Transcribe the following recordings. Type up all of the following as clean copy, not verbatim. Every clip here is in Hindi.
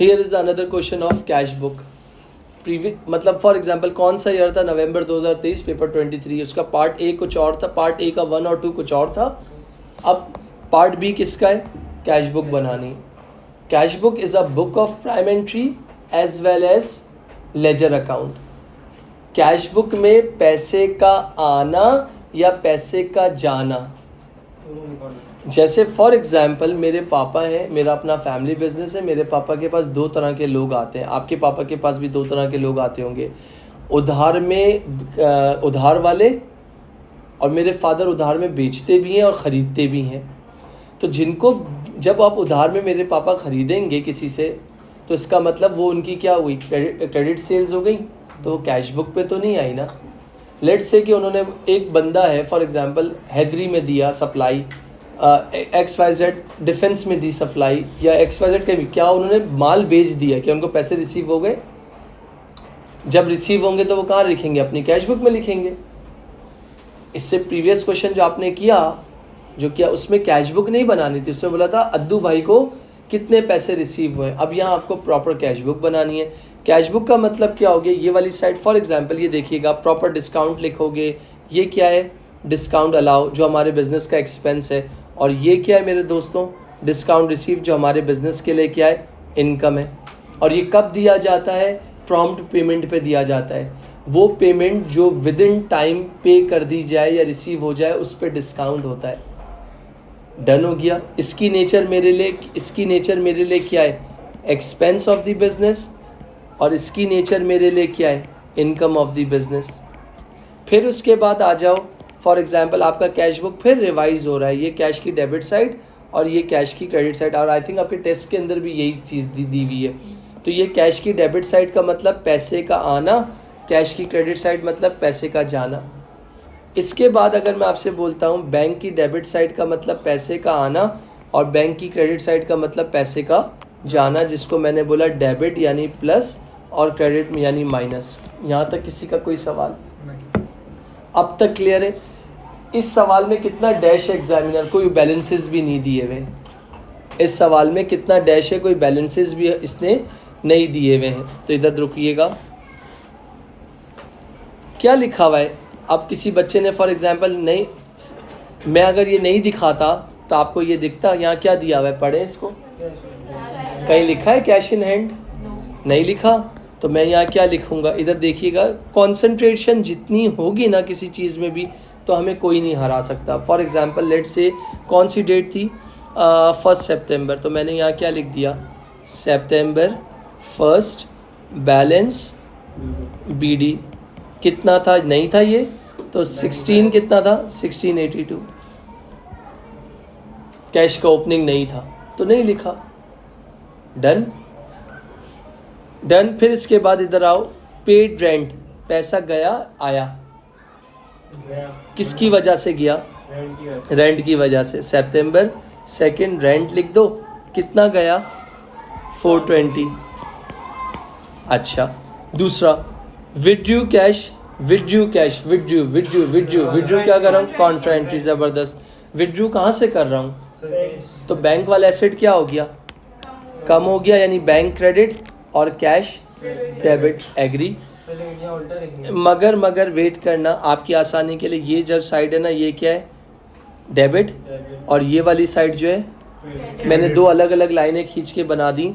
Here is the another question of cash book. मतलब फॉर एग्जांपल कौन सा ईयर था, नवंबर 2023, पेपर 23, उसका पार्ट ए कुछ और था, पार्ट ए का 1 और 2 कुछ और था। अब पार्ट बी किसका है, कैश बुक बनानी। Cash book is a book of prime entry as well as ledger account. Cash book में पैसे का आना या पैसे का जाना, जैसे फॉर एग्जांपल मेरे पापा हैं, मेरा अपना फैमिली बिजनेस है, मेरे पापा के पास 2 तरह के लोग आते हैं, आपके पापा के पास भी 2 तरह के लोग आते होंगे, उधार में उधार वाले, और मेरे फादर उधार में बेचते भी हैं और ख़रीदते भी हैं। तो जिनको जब आप उधार में मेरे पापा ख़रीदेंगे किसी से, तो इसका मतलब वो उनकी क्या हुई, क्रेडिट सेल्स हो गई, तो वो कैश बुक पे तो नहीं आई ना। लेट्स से कि उन्होंने, एक बंदा है फॉर एग्जांपल हैदरी में दिया सप्लाई, XYZ डिफेंस में दी सप्लाई, या XYZ के भी क्या उन्होंने माल बेच दिया, क्या उनको पैसे रिसीव हो गए? जब रिसीव होंगे तो वो कहाँ लिखेंगे, अपनी कैश बुक में लिखेंगे। इससे प्रीवियस क्वेश्चन जो आपने किया, जो किया उसमें कैश बुक नहीं बनानी थी, उसमें बोला था अद्दू भाई को कितने पैसे रिसीव हुए। अब यहाँ आपको प्रॉपर कैश बुक बनानी है। कैश बुक का मतलब क्या हो गया, ये वाली साइड फॉर एग्जांपल ये देखिएगा, प्रॉपर डिस्काउंट लिखोगे, ये क्या है, डिस्काउंट अलाउ जो हमारे बिज़नेस का एक्सपेंस है, और ये क्या है मेरे दोस्तों, डिस्काउंट रिसीव जो हमारे बिज़नेस के लिए क्या है, इनकम है। और ये कब दिया जाता है, प्रॉम्प्ट पेमेंट पे दिया जाता है। वो पेमेंट जो विद इन टाइम पे कर दी जाए या रिसीव हो जाए, उस पर डिस्काउंट होता है। डन हो गया। इसकी नेचर मेरे लिए क्या है, एक्सपेंस ऑफ द बिजनेस, और इसकी नेचर मेरे लिए क्या है, इनकम ऑफ द बिजनेस। फिर उसके बाद आ जाओ, फॉर एग्जांपल आपका कैश बुक फिर रिवाइज हो रहा है, ये कैश की डेबिट साइड और ये कैश की क्रेडिट साइड, और आई थिंक आपके टेस्ट के अंदर भी यही चीज़ दी हुई है। तो ये कैश की डेबिट साइड का मतलब पैसे का आना, कैश की क्रेडिट साइड मतलब पैसे का जाना। इसके बाद अगर मैं आपसे बोलता हूँ बैंक की डेबिट साइड का मतलब पैसे का आना, और बैंक की क्रेडिट साइड का मतलब पैसे का जाना, जिसको मैंने बोला डेबिट यानी प्लस और क्रेडिट यानी माइनस। यहाँ तक किसी का कोई सवाल? अब तक क्लियर है? इस सवाल में कितना डैश है एग्जामिनर, कोई बैलेंसेस भी नहीं दिए हुए। इस सवाल में कितना डैश है, कोई बैलेंसेस भी इसने नहीं दिए हुए हैं। तो इधर रुकिएगा, क्या लिखा हुआ है। अब किसी बच्चे ने फॉर एग्जांपल नहीं, मैं अगर ये नहीं दिखाता तो आपको ये दिखता, यहाँ क्या दिया हुआ है, पढ़े इसको, कहीं लिखा है कैश इन हैंड? नहीं लिखा। तो मैं यहाँ क्या लिखूँगा, इधर देखिएगा, कॉन्सेंट्रेशन जितनी होगी ना किसी चीज़ में भी, तो हमें कोई नहीं हरा सकता। फॉर एग्जांपल लेट्स से कौन सी डेट थी, 1 सितंबर, तो मैंने यहाँ क्या लिख दिया, सितंबर 1 बैलेंस BD कितना था, नहीं था ये, तो 16 कितना था, 1682। कैश का ओपनिंग नहीं था तो नहीं लिखा। डन। फिर इसके बाद इधर आओ, पेड रेंट, पैसा गया आया, किसकी वजह से गया, रेंट की वजह से। सितंबर 2 रेंट लिख दो, कितना गया, 420। अच्छा, दूसरा विड्रू कैश, विड्रू क्या कर रहा हूँ, कॉन्ट्रा एंट्री। ज़बरदस्त। विड्रू कहाँ से कर रहा हूँ, तो बैंक वाला एसेट क्या हो गया, कम हो गया, यानी बैंक क्रेडिट और कैश डेबिट। एग्री। मगर वेट करना आपकी आसानी के लिए, ये जब साइड है ना, ये क्या है, डेबिट, और ये वाली साइड जो है मैंने 2 अलग अलग लाइनें खींच के बना दी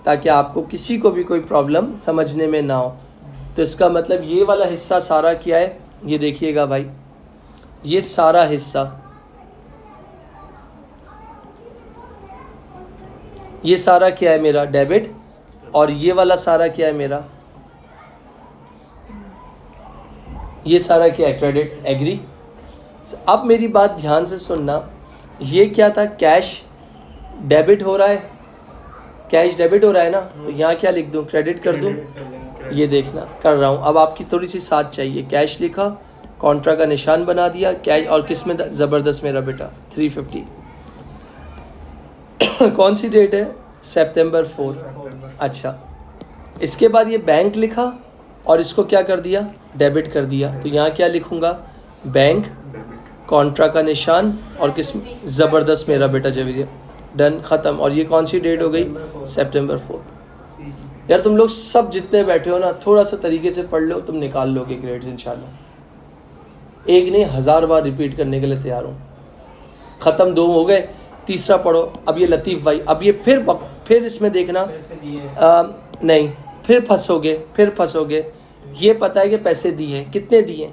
ताकि आपको किसी को भी कोई प्रॉब्लम समझने में ना हो। तो इसका मतलब ये वाला हिस्सा सारा क्या है, ये देखिएगा भाई, ये सारा हिस्सा, ये सारा क्या है मेरा, डेबिट, और ये वाला सारा क्या है मेरा, ये सारा क्या है, क्रेडिट। एग्री। अब मेरी बात ध्यान से सुनना, ये क्या था, कैश डेबिट हो रहा है, कैश डेबिट हो रहा है ना, तो यहाँ क्या लिख दूँ, क्रेडिट कर दूँ, ये देखना कर रहा हूँ। अब आपकी थोड़ी सी साथ चाहिए, कैश लिखा, कॉन्ट्रा का निशान बना दिया, कैश, और किस में, ज़बरदस्त मेरा बेटा 350। कौन सी डेट है, सितंबर 4। अच्छा, इसके बाद ये बैंक लिखा और इसको क्या कर दिया, डेबिट कर दिया। तो यहाँ क्या लिखूँगा, बैंक, कॉन्ट्रा का निशान, और किस, ज़बरदस्त मेरा बेटा जवेरिया। डन, ख़त्म। और ये कौन सी डेट हो गई, सितंबर 4। यार तुम लोग सब जितने बैठे हो ना, थोड़ा सा तरीके से पढ़ लो, तुम निकाल लोगे ग्रेड्स इंशाल्लाह। एक नहीं 1000 बार रिपीट करने के लिए तैयार हो। ख़त्म, 2 हो गए, तीसरा पढ़ो। अब ये लतीफ़ भाई, अब ये फिर इसमें देखना नहीं, फिर फंसोगे। ये पता है कि पैसे दिए, कितने दिए?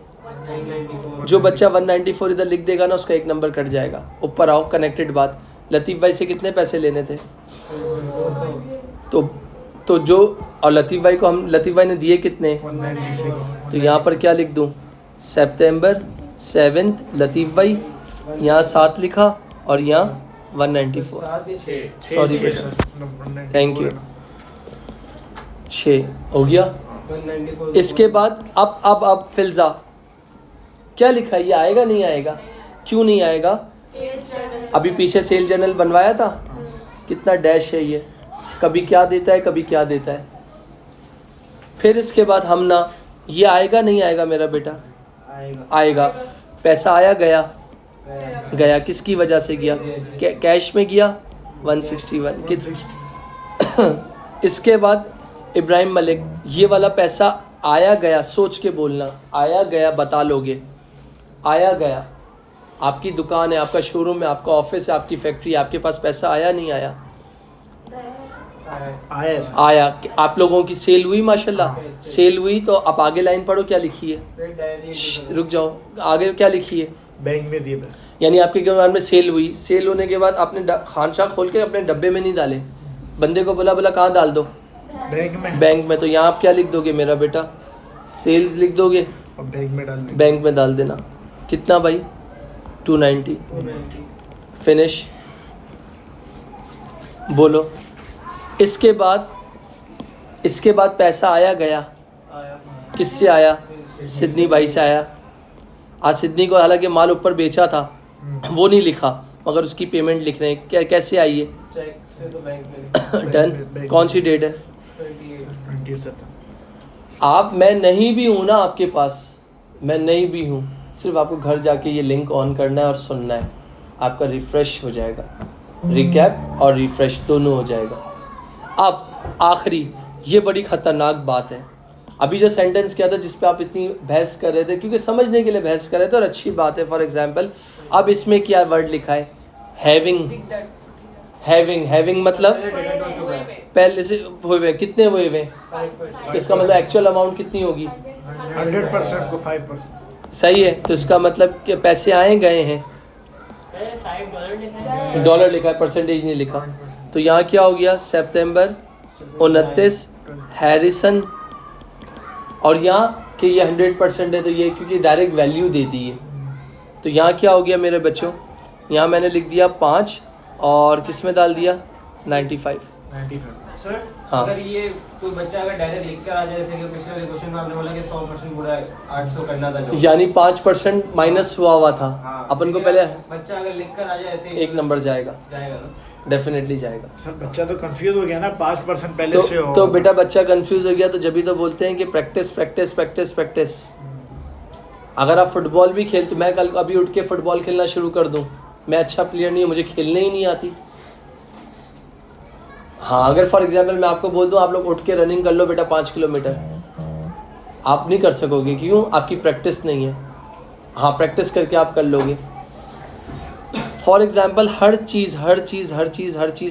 जो बच्चा 194 इधर लिख देगा ना, उसका 1 नंबर कट जाएगा। ऊपर आओ, कनेक्टेड बात। लतीफ़ भाई से कितने पैसे लेने थे? तो जो, और लतीफ़ भाई ने दिए कितने? 196। तो यहाँ पर क्या लिख दूँ? सितंबर 7 लतीफ़ भाई, यहाँ 7 लिखा और यहाँ 194। सॉरी बेटा, थैंक यू। 6 हो गया। इसके बाद अब फिल्जा क्या लिखा है? ये आएगा नहीं आएगा? क्यों नहीं आएगा? अभी पीछे सेल जर्नल बनवाया था, कितना डैश है ये, कभी क्या देता है कभी क्या देता है। फिर इसके बाद हम ना, ये आएगा नहीं आएगा मेरा बेटा? आएगा। पैसा आया गया, किसकी वजह से गया? कैश में गया 161। इसके बाद इब्राहिम मलिक, ये वाला पैसा आया गया, सोच के बोलना, आया गया बता लोगे। आया गया, आपकी दुकान है, आपका शोरूम है, आपका ऑफिस है, आपकी फैक्ट्री है, आपके पास पैसा आया नहीं आया? आया। आप लोगों की सेल हुई माशाल्लाह, सेल हुई। तो आप आगे लाइन पढ़ो, क्या लिखी है? रुक जाओ, आगे क्या लिखी है? बैंक में दिए बस। यानी आपके दुकान में सेल हुई, सेल होने के बाद आपने खानशाह खोल के अपने डब्बे में नहीं डाले, बंदे को बोला कहाँ डाल दो? बैंक में। तो यहाँ आप क्या लिख दोगे मेरा बेटा? सेल्स लिख दोगे और बैंक में डाल देना। कितना भाई? 290। फिनिश। बोलो। इसके बाद पैसा आया गया, किससे आया? सिडनी भाई से आया। आज सिडनी को हालांकि माल ऊपर बेचा था, वो नहीं लिखा, मगर उसकी पेमेंट लिख रहे हैं। क्या कैसे आई है? चेक से तो बैंक में। डन। कौन सी डेट है? 28। आप, मैं नहीं भी हूँ ना आपके पास, मैं नहीं भी हूँ, सिर्फ आपको घर जाके ये लिंक ऑन करना है और सुनना है, आपका रिफ़्रेश हो जाएगा। रिकैप और रिफ़्रेश दोनों हो जाएगा। अब आखिरी, ये बड़ी ख़तरनाक बात है। अभी जो सेंटेंस किया था जिस पे आप इतनी बहस कर रहे थे, क्योंकि समझने के लिए बहस कर रहे थे और अच्छी बात है। फॉर एग्जांपल, अब इसमें क्या वर्ड लिखा है? हैविंग मतलब पहले से हुए हुए, कितने हुए हुए? तो इसका मतलब एक्चुअल अमाउंट कितनी होगी? 100% को 5%। सही है। तो इसका मतलब कि पैसे आए गए हैं, $5 लिखा है, परसेंटेज नहीं लिखा। तो यहाँ क्या हो गया? सितंबर 29 हैरिसन, और यहाँ कि ये 100% है, तो ये क्योंकि डायरेक्ट वैल्यू दे दी है। तो यहाँ क्या हो गया मेरे बच्चों? यहाँ मैंने लिख दिया 5 और किस में डाल दिया? 95। सर हाँ। अगर ये कोई बच्चा अगर डायरेक्ट लिख कर आ जाए, जैसे कि पिछले वाले क्वेश्चन में आपने बोला कि 100% पूरा 800 करना था, यानी 5% माइनस हुआ था। हाँ, अपन को पहले बच्चा अगर लिख कर आ जाए ऐसे 1 नंबर जाएगा ना, डेफिनेटली जाएगा। सर बच्चा तो कंफ्यूज हो गया ना, 5% पहले से हो। तो बेटा बच्चा कंफ्यूज हो गया, तो जब भी तो बोलते हैं कि प्रैक्टिस प्रैक्टिस प्रैक्टिस प्रैक्टिस। अगर आप फुटबॉल भी खेलते, मैं कल अभी उठ के फुटबॉल खेलना शुरू कर दूं, मैं अच्छा प्लेयर नहीं हूँ, मुझे खेलने ही नहीं आती। हाँ, अगर फॉर एग्जांपल मैं आपको बोल दूं आप लोग उठ के रनिंग कर लो बेटा 5 किलोमीटर, आप नहीं कर सकोगे। क्यों? आपकी प्रैक्टिस नहीं है। हाँ, प्रैक्टिस करके आप कर लोगे। For example her cheese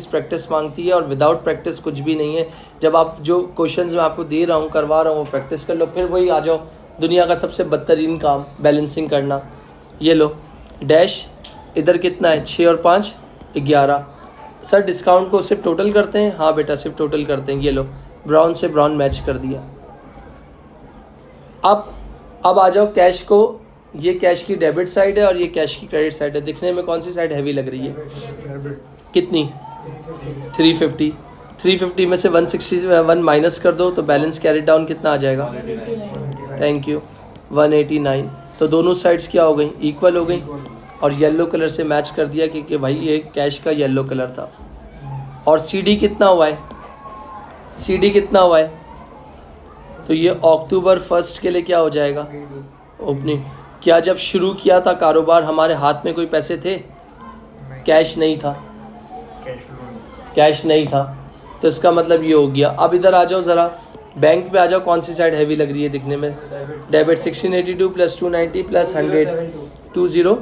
practice मांगती है, और विदाउट प्रैक्टिस कुछ भी नहीं है। जब आप जो क्वेश्चंस मैं आपको दे रहा हूँ, करवा रहा हूँ, वो प्रैक्टिस कर लो। फिर वही आ जाओ, दुनिया का सबसे बदतरीन काम बैलेंसिंग करना। ये लो डैश, इधर कितना है? 6 और 5 11। सर डिस्काउंट को सिर्फ टोटल करते हैं? हाँ बेटा सिर्फ टोटल करते हैं। ये लो, ब्राउन से ब्राउन मैच कर दिया। अब आ जाओ कैश को। ये कैश की डेबिट साइड है और ये कैश की क्रेडिट साइड है। दिखने में कौन सी साइड हैवी लग रही है? कितनी? 350। 350 में से 161 माइनस कर दो तो बैलेंस कैरी डाउन कितना आ जाएगा? Thank you, 189। तो दोनों साइड्स क्या हो गई? इक्वल हो गई। और येलो कलर से मैच कर दिया क्योंकि भाई ये कैश का येलो कलर था। और सीडी कितना हुआ है? सीडी कितना हुआ है? तो ये अक्टूबर 1 के लिए क्या हो जाएगा? ओपनिंग। क्या जब शुरू किया था कारोबार हमारे हाथ में कोई पैसे थे? कैश नहीं था, कैश नहीं था। तो इसका मतलब ये हो गया। अब इधर आ जाओ ज़रा, बैंक पे आ जाओ, कौन सी साइड हैवी लग रही है दिखने में? Debit 1682 plus 290 plus 100 20।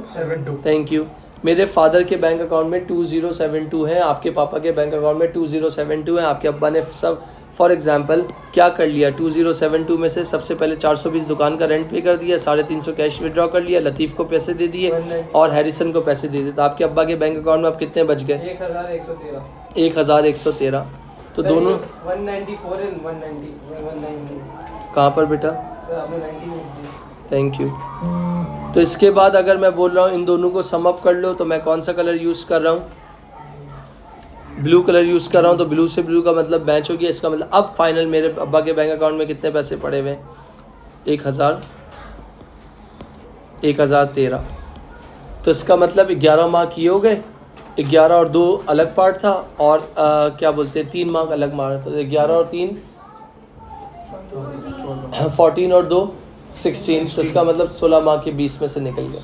Thank you. मेरे फादर के बैंक अकाउंट में 2072 है, आपके पापा के बैंक अकाउंट में 2072 है। आपके अब्बा ने सब फॉर एग्जांपल क्या कर लिया, 2072 में से सबसे पहले 420 दुकान का रेंट पे कर दिया, 350 कैश विड्रॉ कर लिया, लतीफ़ को पैसे दे दिए और हैरिसन को पैसे दे दिए। तो आपके अब्बा के बैंक अकाउंट में अब कितने बच गए? 1113। तो दोनों 194 and 190 कहाँ पर बेटा? सर आपने 90 थैंक यू। तो इसके बाद अगर मैं बोल रहा हूँ इन दोनों को सम अप कर लो, तो मैं कौन सा कलर यूज़ कर रहा हूँ? ब्लू कलर यूज़ कर रहा हूँ। तो ब्लू से ब्लू का मतलब मैच हो गया। इसका मतलब अब फाइनल मेरे अब्बा के बैंक अकाउंट में कितने पैसे पड़े हुए? 1013। तो इसका मतलब 11 मार्क ये हो गए, 11 और 2 अलग पार्ट था और क्या बोलते हैं 3 मार्क अलग मार्क था। तो 11 और 3 14 और 2 16। तो इसका मतलब 16 मार्क के 20 में से निकल गया।